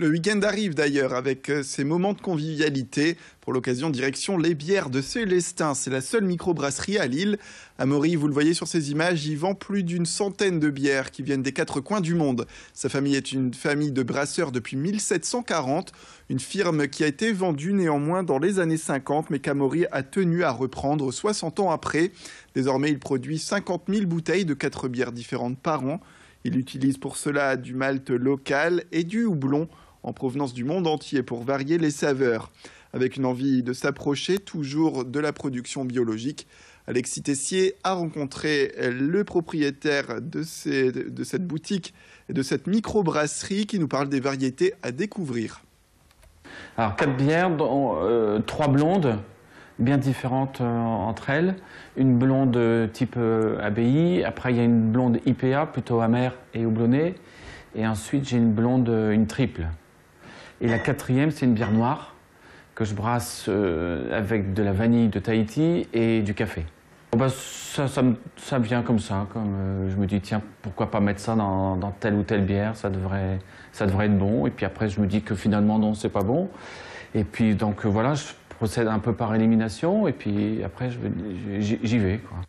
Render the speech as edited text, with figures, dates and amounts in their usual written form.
Le week-end arrive d'ailleurs avec ces moments de convivialité. Pour l'occasion, direction les bières de Célestin. C'est la seule microbrasserie à Lille. Amaury, vous le voyez sur ces images, y vend plus d'une centaine de bières qui viennent des quatre coins du monde. Sa famille est une famille de brasseurs depuis 1740. Une firme qui a été vendue néanmoins dans les années 50, mais qu'Amaury a tenu à reprendre 60 ans après. Désormais, il produit 50 000 bouteilles de 4 bières différentes par an. Il utilise pour cela du malt local et du houblon en provenance du monde entier pour varier les saveurs. Avec une envie de s'approcher toujours de la production biologique, Alexis Tessier a rencontré le propriétaire de cette boutique et de cette microbrasserie qui nous parle des variétés à découvrir. Alors 4 bières, dont 3 blondes, bien différentes entre elles. Une blonde type ABI, après il y a une blonde IPA, plutôt amère et houblonnée. Et ensuite j'ai une blonde, une triple. Et la quatrième, c'est une bière noire que je brasse avec de la vanille de Tahiti et du café. Ça vient comme ça, je me dis tiens, pourquoi pas mettre ça dans telle ou telle bière, ça devrait être bon. Et puis après je me dis que finalement non, c'est pas bon. Et puis donc voilà, je procède un peu par élimination et puis après j'y vais, quoi.